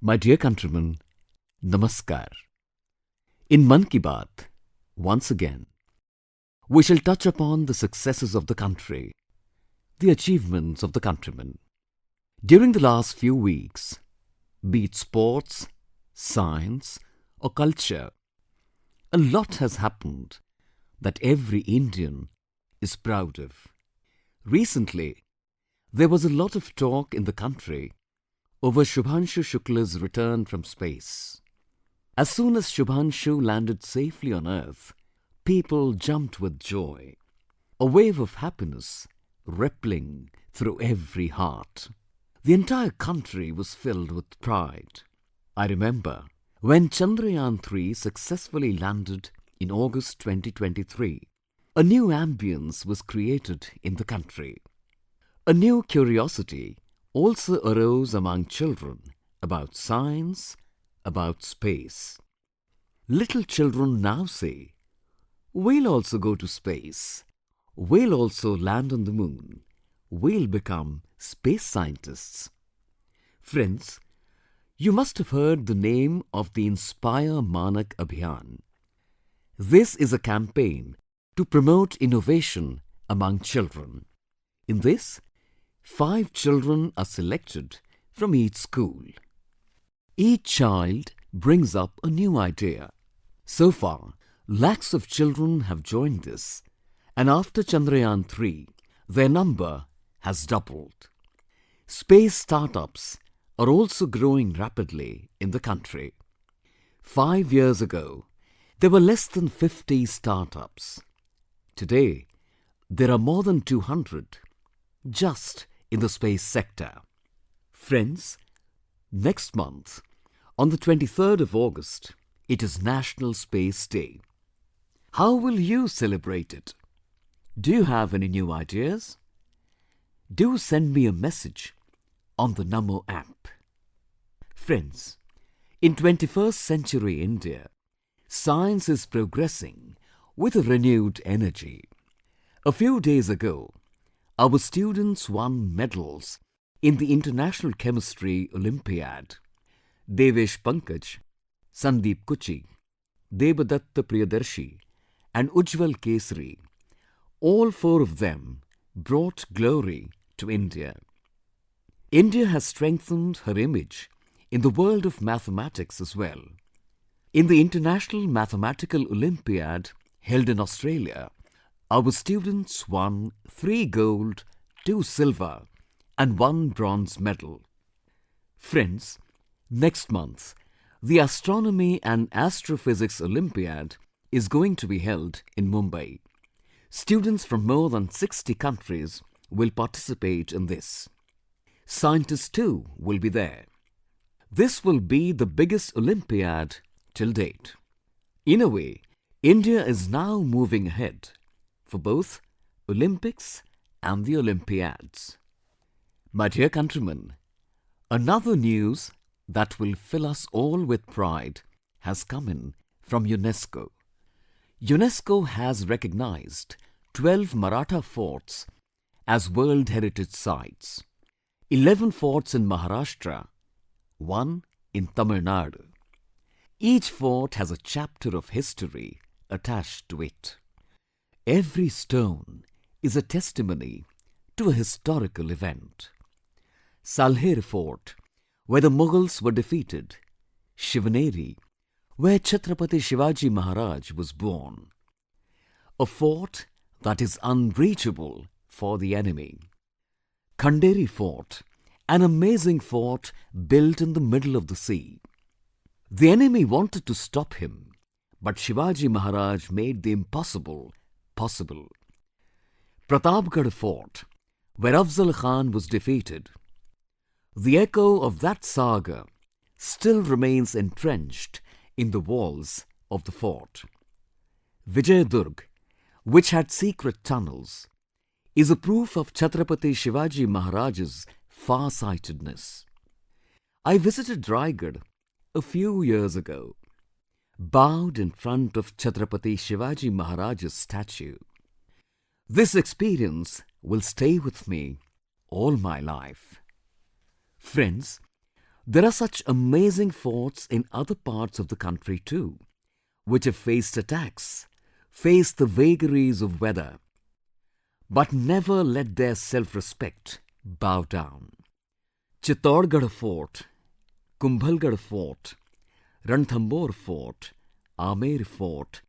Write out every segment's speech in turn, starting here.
My dear countrymen, Namaskar. In Mann Ki Baat, once again, we shall touch upon the successes of the country, the achievements of the countrymen. During the last few weeks, be it sports, science or culture, a lot has happened that every Indian is proud of. Recently, there was a lot of talk in the country over Shubhanshu Shukla's return from space. As soon as Shubhanshu landed safely on Earth, people jumped with joy, a wave of happiness rippling through every heart. The entire country was filled with pride. I remember when Chandrayaan-3 successfully landed in August 2023, a new ambience was created in the country. A new curiosity also arose among children about science, about space. Little children now say, "We'll also go to space. We'll also land on the moon. We'll become space scientists." Friends, you must have heard the name of the Inspire Manak Abhiyan. This is a campaign to promote innovation among children. In this, 5 children are selected from each school. Each child brings up a new idea. So far, lakhs of children have joined this, and after Chandrayaan-3, their number has doubled. Space startups are also growing rapidly in the country. 5 years ago, there were less than 50 startups. Today, there are more than 200 just in the space sector. Friends, next month, on the 23rd of August, it is National Space Day. How will you celebrate it? Do you have any new ideas? Do send me a message on the Namo app. Friends, in 21st century India, science is progressing with a renewed energy. A few days ago, our students won medals in the International Chemistry Olympiad. Devesh Pankaj, Sandeep Kuchi, Devadatta Priyadarshi and Ujjwal Kesari, all 4 of them brought glory to India. India has strengthened her image in the world of mathematics as well. In the International Mathematical Olympiad held in Australia, our students won 3 gold, 2 silver and 1 bronze medal. Friends, next month, the Astronomy and Astrophysics Olympiad is going to be held in Mumbai. Students from more than 60 countries will participate in this. Scientists too will be there. This will be the biggest Olympiad till date. In a way, India is now moving ahead for both Olympics and the Olympiads. My dear countrymen, another news that will fill us all with pride has come in from UNESCO. UNESCO has recognized 12 Maratha forts as World Heritage Sites, 11 forts in Maharashtra, 1 in Tamil Nadu. Each fort has a chapter of history attached to it. Every stone is a testimony to a historical event. Salher Fort, where the Mughals were defeated. Shivaneri, where Chhatrapati Shivaji Maharaj was born. A fort that is unreachable for the enemy. Khanderi Fort, an amazing fort built in the middle of the sea. The enemy wanted to stop him, but Shivaji Maharaj made the impossible possible. Pratapgarh Fort, where Afzal Khan was defeated. The echo of that saga still remains entrenched in the walls of the fort. Vijayadurg, which had secret tunnels, is a proof of Chhatrapati Shivaji Maharaj's far-sightedness. I visited Raigad a few years ago, bowed in front of Chhatrapati Shivaji Maharaj's statue. This experience will stay with me all my life. Friends, There are such amazing forts in other parts of the country too, which have faced attacks, faced the vagaries of weather, but never let their self-respect bow down. Chittorgarh Fort, Kumbhalgarh Fort, Ranthambore Fort, Amer Fort,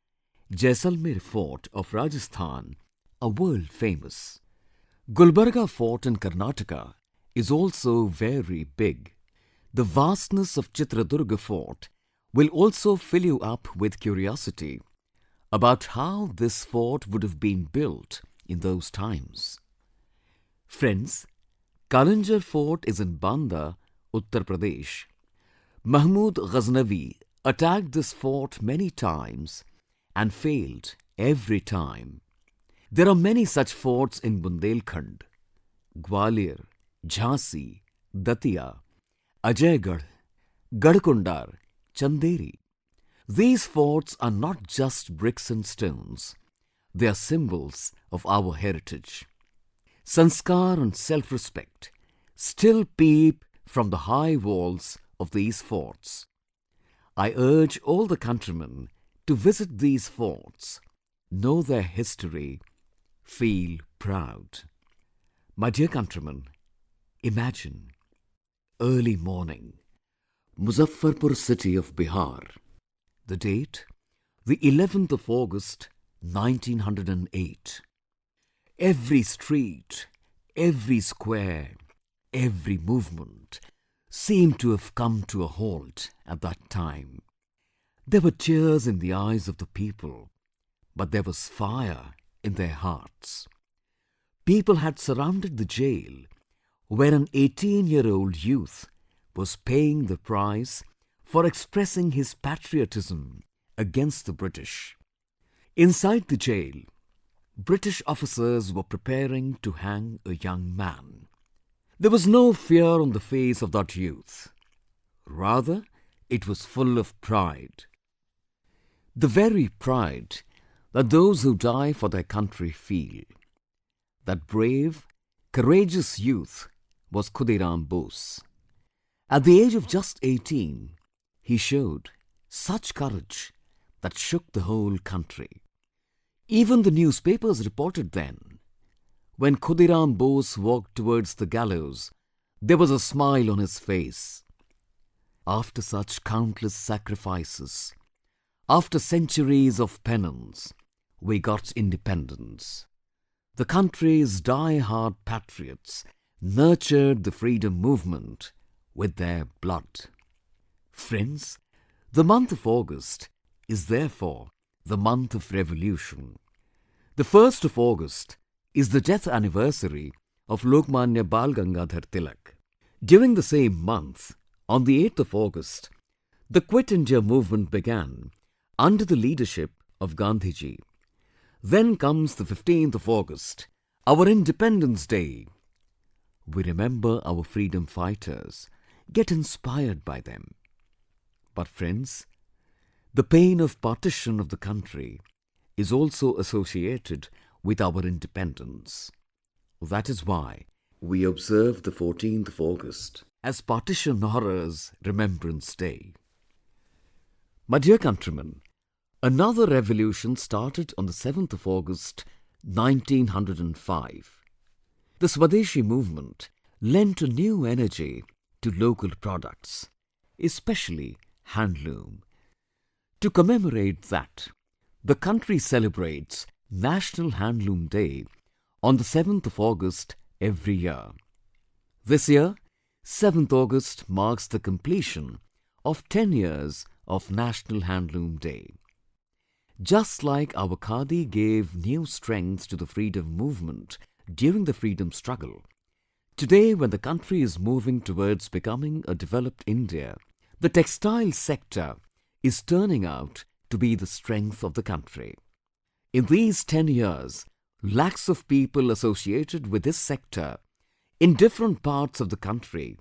Jaisalmer Fort of Rajasthan are world famous. Gulbarga Fort in Karnataka is also very big. The vastness of Chitradurga Fort will also fill you up with curiosity about how this fort would have been built in those times. Friends, Kalanjar Fort is in Banda, Uttar Pradesh. Mahmud Ghaznavi attacked this fort many times and failed every time. There are many such forts in Bundelkhand, Gwalior, Jhansi, Datia, Ajaygarh, Gadkundar, Chanderi. These forts are not just bricks and stones, they are symbols of our heritage. Sanskar and self-respect still peep from the high walls of these forts. I urge all the countrymen to visit these forts, know their history, feel proud. My dear countrymen, imagine, early morning, Muzaffarpur city of Bihar, the date, the 11th of August, 1908. Every street, every square, every movement seemed to have come to a halt at that time. There were tears in the eyes of the people, but there was fire in their hearts. People had surrounded the jail where an 18-year-old youth was paying the price for expressing his patriotism against the British. Inside the jail, British officers were preparing to hang a young man. There was no fear on the face of that youth. Rather, it was full of pride. The very pride that those who die for their country feel. That brave, courageous youth was Khudiram Bose. At the age of just 18, he showed such courage that shook the whole country. Even the newspapers reported then. When Khudiram Bose walked towards the gallows, there was a smile on his face. After such countless sacrifices, after centuries of penance, we got independence. The country's die-hard patriots nurtured the freedom movement with their blood. Friends, the month of August is therefore the month of revolution. The 1st of August is the death anniversary of Lokmanya Bal Gangadhar Tilak. During the same month, on the 8th of August, the Quit India movement began under the leadership of Gandhiji. Then comes the 15th of August, our Independence Day. We remember our freedom fighters, get inspired by them. But friends, the pain of partition of the country is also associated with our independence. That is why we observe the 14th of August as Partition Horrors Remembrance Day. My dear countrymen, another revolution started on the 7th of August, 1905. The Swadeshi movement lent a new energy to local products, especially handloom. To commemorate that, the country celebrates National Handloom Day on the 7th of August every year. This year, 7th August marks the completion of 10 years of National Handloom Day. Just like our khadi gave new strength to the freedom movement during the freedom struggle, today when the country is moving towards becoming a developed India, the textile sector is turning out to be the strength of the country. In these 10 years, lakhs of people associated with this sector in different parts of the country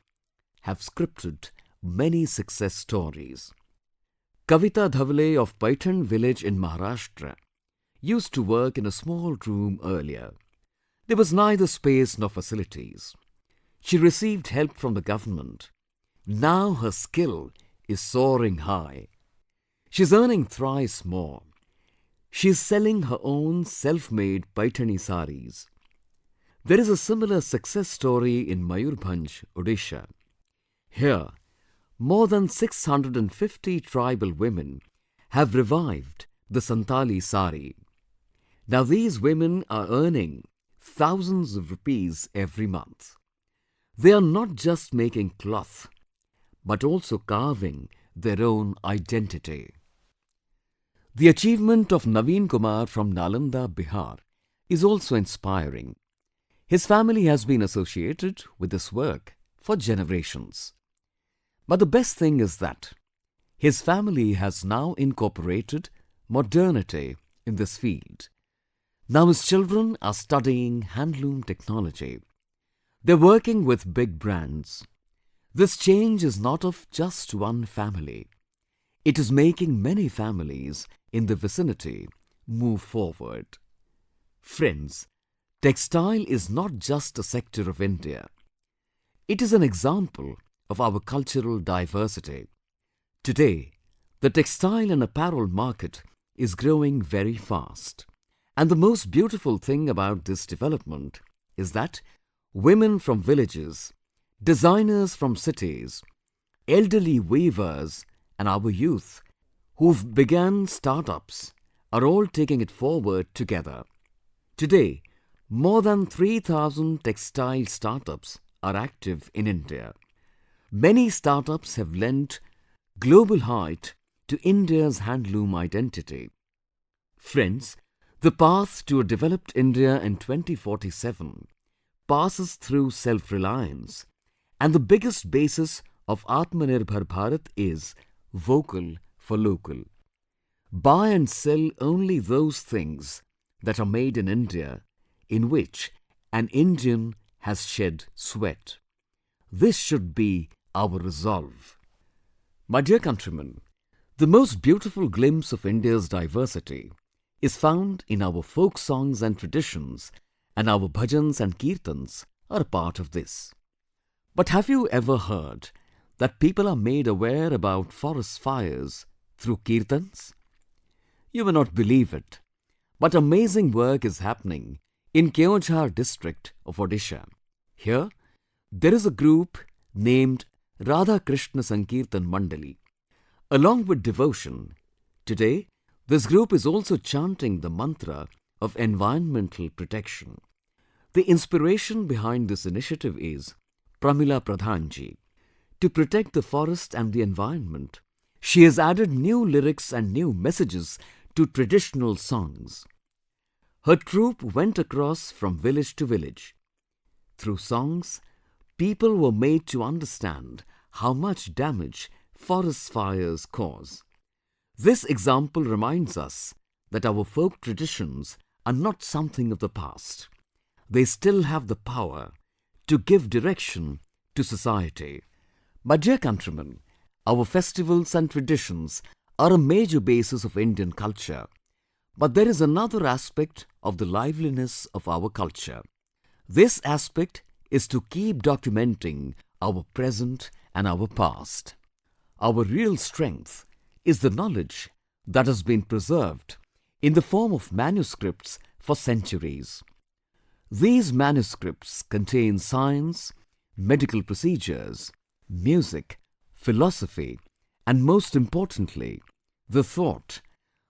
have scripted many success stories. Kavita Dhavale of Paithan village in Maharashtra used to work in a small room earlier. There was neither space nor facilities. She received help from the government Now her skill is soaring high. She's earning thrice more. She's selling her own self-made Paithani saris. There is a similar success story in Mayurbhanj, Odisha. Here, more than 650 tribal women have revived the Santali sari. Now these women are earning thousands of rupees every month. They are not just making cloth, but also carving their own identity. The achievement of Naveen Kumar from Nalanda, Bihar is also inspiring. His family has been associated with this work for generations. But the best thing is that his family has now incorporated modernity in this field. Now his children are studying handloom technology. They're working with big brands. This change is not of just one family. It is making many families in the vicinity move forward. Friends, textile is not just a sector of India. It is an example of our cultural diversity. Today, the textile and apparel market is growing very fast. And the most beautiful thing about this development is that women from villages, designers from cities, elderly weavers and our youth who've begun startups are all taking it forward together. Today, more than 3,000 textile startups are active in India. Many startups have lent global height to India's handloom identity. Friends, the path to a developed India in 2047 passes through self-reliance, and the biggest basis of Atmanirbhar Bharat is vocal for local. Buy and sell only those things that are made in India, in which an Indian has shed sweat. This should be our resolve. My dear countrymen, the most beautiful glimpse of India's diversity is found in our folk songs and traditions, and our bhajans and kirtans are a part of this. But have you ever heard that people are made aware about forest fires through kirtans? You may not believe it, but amazing work is happening in Keonjhar district of Odisha. Here, there is a group named Radha Krishna Sankirtan Mandali. Along with devotion, today this group is also chanting the mantra of environmental protection. The inspiration behind this initiative is Pramila Pradhanji. To protect the forest and the environment, she has added new lyrics and new messages to traditional songs. Her troupe went across from village to village. Through songs, people were made to understand how much damage forest fires cause. This example reminds us that our folk traditions are not something of the past. They still have the power to give direction to society. My dear countrymen, our festivals and traditions are a major basis of Indian culture. But there is another aspect of the liveliness of our culture. This aspect is to keep documenting our present and our past. Our real strength is the knowledge that has been preserved in the form of manuscripts for centuries. These manuscripts contain science, medical procedures, music, philosophy, and most importantly, the thought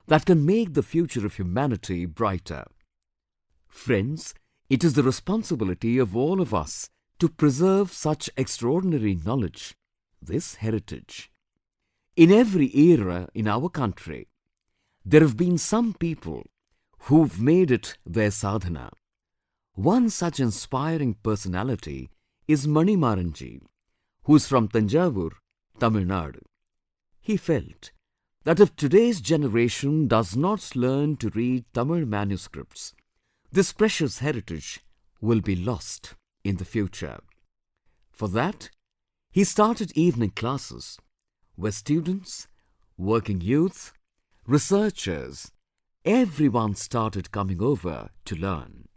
that can make the future of humanity brighter. Friends, it is the responsibility of all of us to preserve such extraordinary knowledge, this heritage. In every era in our country, there have been some people who've made it their sadhana. One such inspiring personality is Mann ji, who is from Tanjavur, Tamil Nadu. He felt that if today's generation does not learn to read Tamil manuscripts, this precious heritage will be lost in the future. For that, he started evening classes where students, working youth, researchers, everyone started coming over to learn.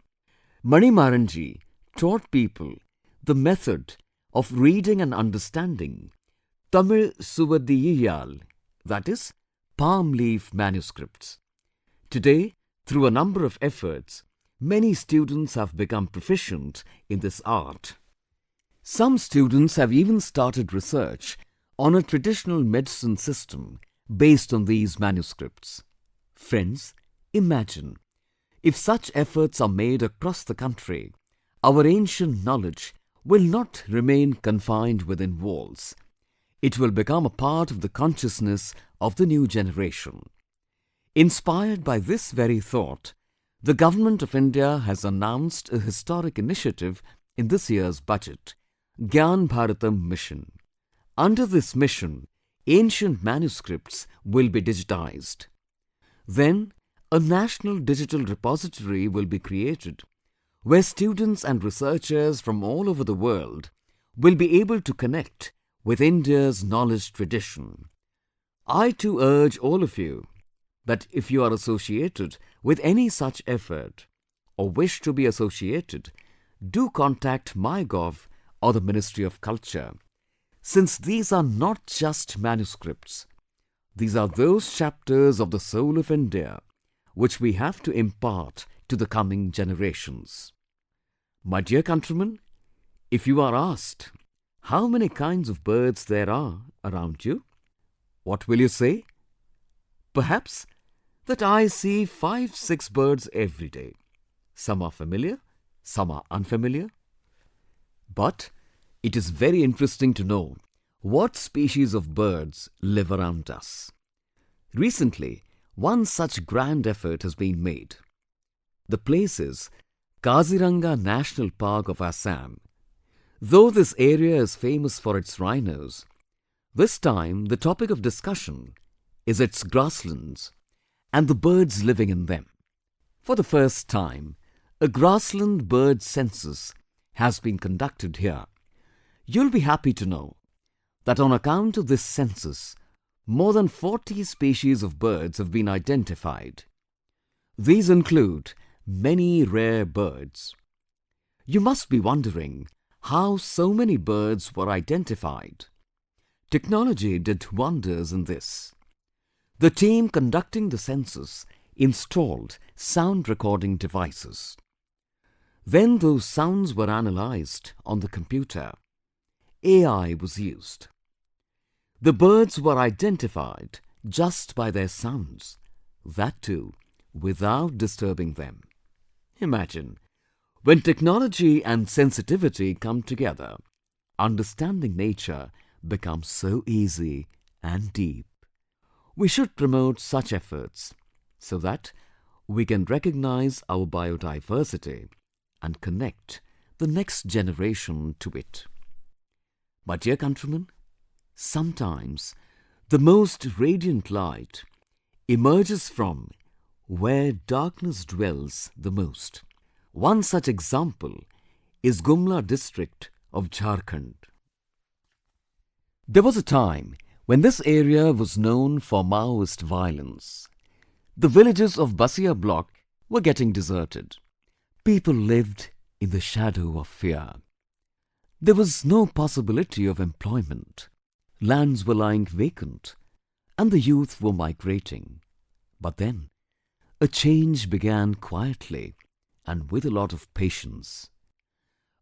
Mann ji taught people the method of reading and understanding Tamil Suvadiyiyal, that is, palm leaf manuscripts. Today, through a number of efforts, many students have become proficient in this art. Some students have even started research on a traditional medicine system based on these manuscripts. Friends, imagine, if such efforts are made across the country, our ancient knowledge will not remain confined within walls. It will become a part of the consciousness of the new generation. Inspired by this very thought, the Government of India has announced a historic initiative in this year's budget, Gyan Bharatam Mission. Under this mission, ancient manuscripts will be digitized. Then, a national digital repository will be created, where students and researchers from all over the world will be able to connect with India's knowledge tradition. I too urge all of you that if you are associated with any such effort or wish to be associated, do contact MyGov or the Ministry of Culture, since these are not just manuscripts. These are those chapters of the soul of India which we have to impart to the coming generations. My dear countrymen, if you are asked how many kinds of birds there are around you, what will you say? Perhaps that I see 5-6 birds every day. Some are familiar, some are unfamiliar. But it is very interesting to know what species of birds live around us. Recently, one such grand effort has been made. The place is Kaziranga National Park of Assam. Though this area is famous for its rhinos, this time the topic of discussion is its grasslands and the birds living in them. For the first time, a grassland bird census has been conducted here. You'll be happy to know that on account of this census, more than 40 species of birds have been identified. These include many rare birds. You must be wondering how so many birds were identified. Technology did wonders in this. The team conducting the census installed sound recording devices. Then those sounds were analyzed on the computer. AI was used. The birds were identified just by their sounds, that too without disturbing them. Imagine, when technology and sensitivity come together, understanding nature becomes so easy and deep. We should promote such efforts so that we can recognize our biodiversity and connect the next generation to it. My dear countrymen, sometimes the most radiant light emerges from where darkness dwells the most. One such example is Gumla district of Jharkhand. There was a time when this area was known for Maoist violence. The villages of Basia block were getting deserted. People lived in the shadow of fear. There was no possibility of employment. Lands were lying vacant, and the youth were migrating. But then, a change began quietly and with a lot of patience.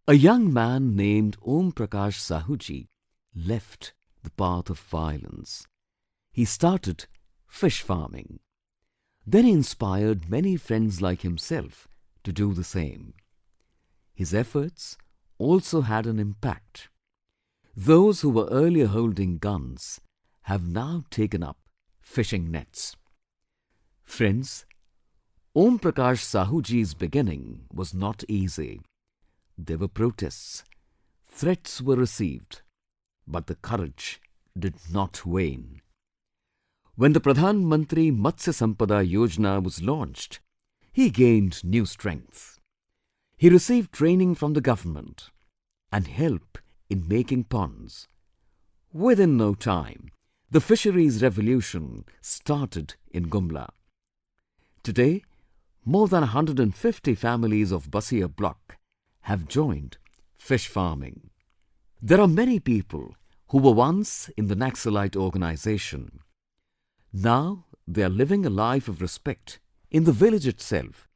A young man named Om Prakash Sahuji left the path of violence. He started fish farming. Then he inspired many friends like himself to do the same. His efforts also had an impact. Those who were earlier holding guns have now taken up fishing nets. Friends, Om Prakash Sahuji's beginning was not easy. There were protests, threats were received, but the courage did not wane. When the Pradhan Mantri Matsya Sampada Yojana was launched, he gained new strength. He received training from the government and help in making ponds. Within no time, the fisheries revolution started in Gumla. Today, more than 150 families of Basia block have joined fish farming. There are many people who were once in the Naxalite organization. Now they are living a life of respect in the village itself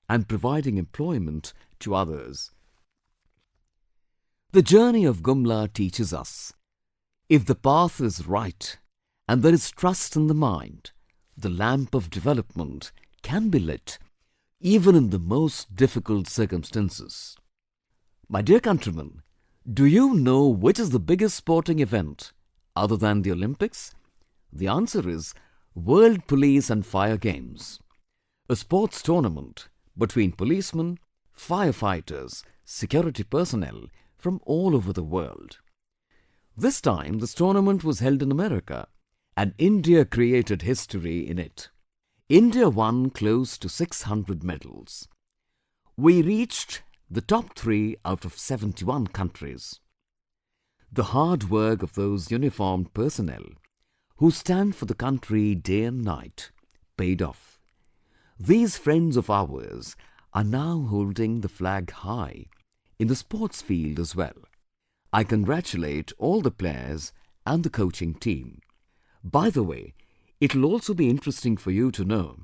and providing employment to others. The journey of Gumla teaches us, if the path is right and there is trust in the mind, the lamp of development can be lit even in the most difficult circumstances. My dear countrymen, do you know which is the biggest sporting event other than the Olympics? The answer is World Police and Fire Games, a sports tournament between policemen, firefighters, security personnel from all over the world. This time this tournament was held in America and India created history in it. India won close to 600 medals. We reached the top 3 out of 71 countries. The hard work of those uniformed personnel who stand for the country day and night paid off. These friends of ours are now holding the flag high in the sports field as well. I congratulate all the players and the coaching team. By the way, it will also be interesting for you to know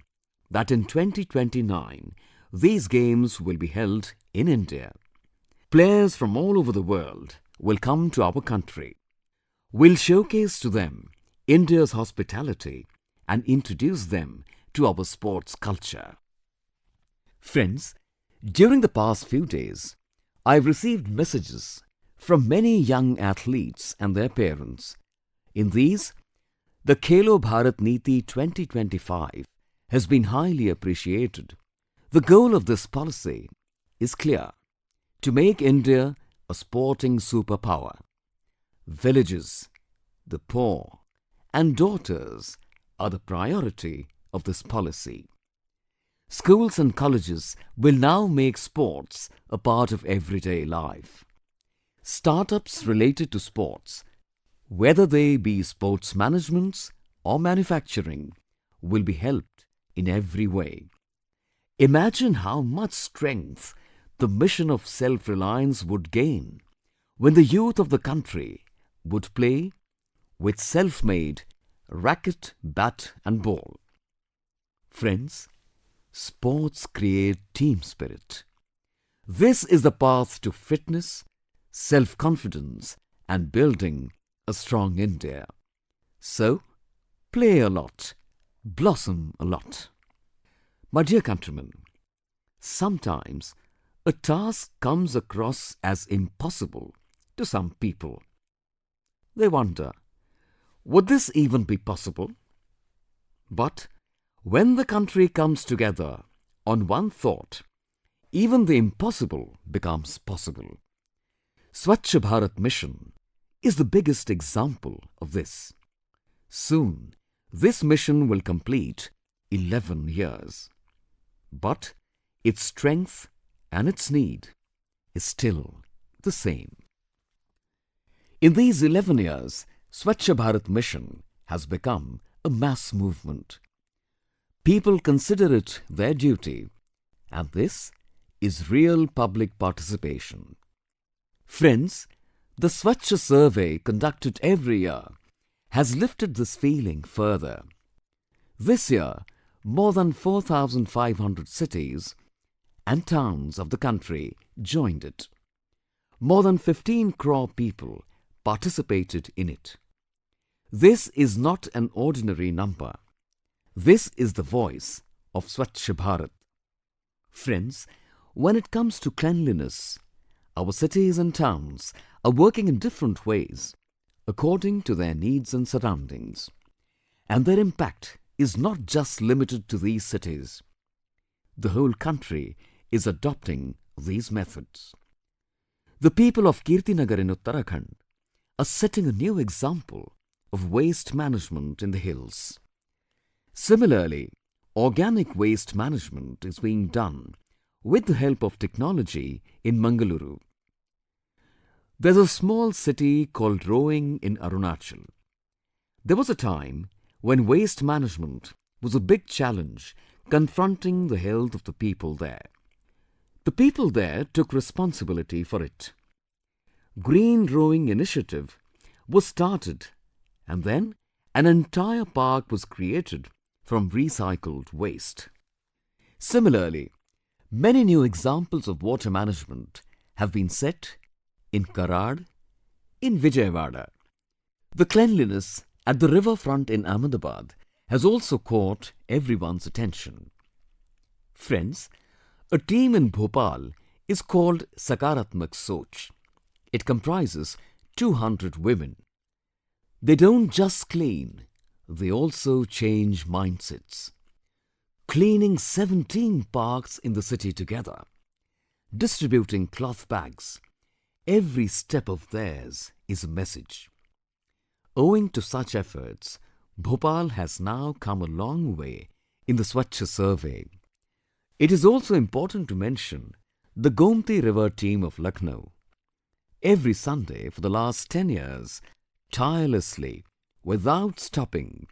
that in 2029, these games will be held in India. Players from all over the world will come to our country. We'll showcase to them India's hospitality and introduce them to our sports culture. Friends, during the past few days, I've received messages from many young athletes and their parents. In these, the Khelo Bharat Niti 2025 has been highly appreciated. The goal of this policy is clear: to make India a sporting superpower. Villages, the poor, and daughters are the priority of this policy. Schools and colleges will now make sports a part of everyday life. Startups related to sports, whether they be sports managements or manufacturing, will be helped in every way. Imagine how much strength the mission of self-reliance would gain when the youth of the country would play with self-made racket, bat and ball. Friends, sports create team spirit. This is the path to fitness, self-confidence and building a strong India. So, play a lot, blossom a lot. My dear countrymen, sometimes a task comes across as impossible to some people. They wonder, would this even be possible? But when the country comes together on one thought, even the impossible becomes possible. Swachh Bharat Mission is the biggest example of this. Soon, this mission will complete 11 years. But its strength and its need is still the same. In these 11 years, Swachh Bharat Mission has become a mass movement. People consider it their duty, and this is real public participation. Friends, the Swachh survey conducted every year has lifted this feeling further. This year, more than 4,500 cities and towns of the country joined it. More than 15 crore people participated in it. This is not an ordinary number. This is the voice of Swachh Bharat. Friends, when it comes to cleanliness, our cities and towns are working in different ways according to their needs and surroundings. And their impact is not just limited to these cities. The whole country is adopting these methods. The people of Kirtinagar in Uttarakhand are setting a new example of waste management in the hills. Similarly, organic waste management is being done with the help of technology in Mangaluru. There's a small city called Roing in Arunachal. There was a time when waste management was a big challenge confronting the health of the people there. The people there took responsibility for it. Green Rowing Initiative was started, and then an entire park was created from recycled waste. Similarly, many new examples of water management have been set in Karad, in Vijayawada. The cleanliness at the riverfront in Ahmedabad has also caught everyone's attention. Friends, a team in Bhopal is called Sakaratmak Soch. It comprises 200 women. They don't just clean, they also change mindsets. Cleaning 17 parks in the city together, distributing cloth bags, every step of theirs is a message. Owing to such efforts, Bhopal has now come a long way in the Swachh survey. It is also important to mention the Gomti River team of Lucknow. Every Sunday for the last 10 years, tirelessly, without stopping,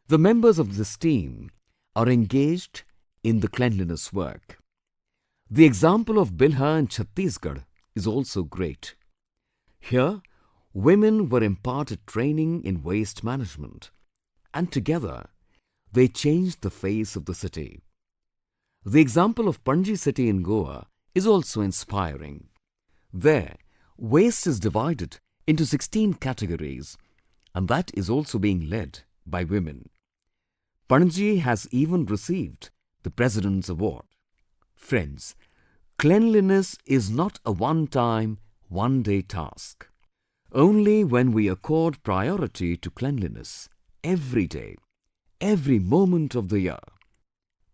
the members of this team are engaged in the cleanliness work. The example of Bilha in Chhattisgarh is also great. Here, women were imparted training in waste management, and together they changed the face of the city. The example of Panji city in Goa is also inspiring. There, waste is divided into 16 categories, and that is also being led by women. Panji has even received the President's Award. Friends, cleanliness is not a one-time, one-day task. Only when we accord priority to cleanliness every day, every moment of the year,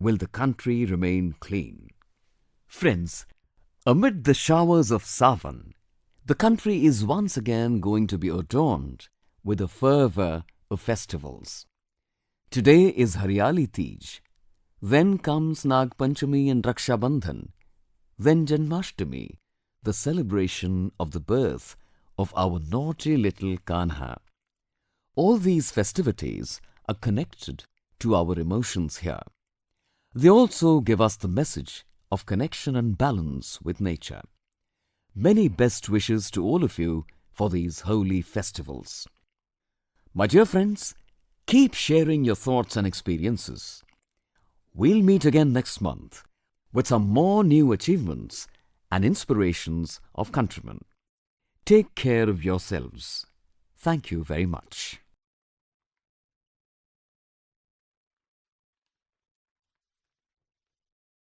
will the country remain clean. Friends, amid the showers of Sawan, the country is once again going to be adorned with the fervour of festivals. Today is Hariyali Teej, then comes Nag Panchami and Raksha Bandhan, then Janmashtami, the celebration of the birth of our naughty little Kanha. All these festivities are connected to our emotions here. They also give us the message of connection and balance with nature. Many best wishes to all of you for these holy festivals. My dear friends, keep sharing your thoughts and experiences. We'll meet again next month with some more new achievements and inspirations of countrymen. Take care of yourselves. Thank you very much.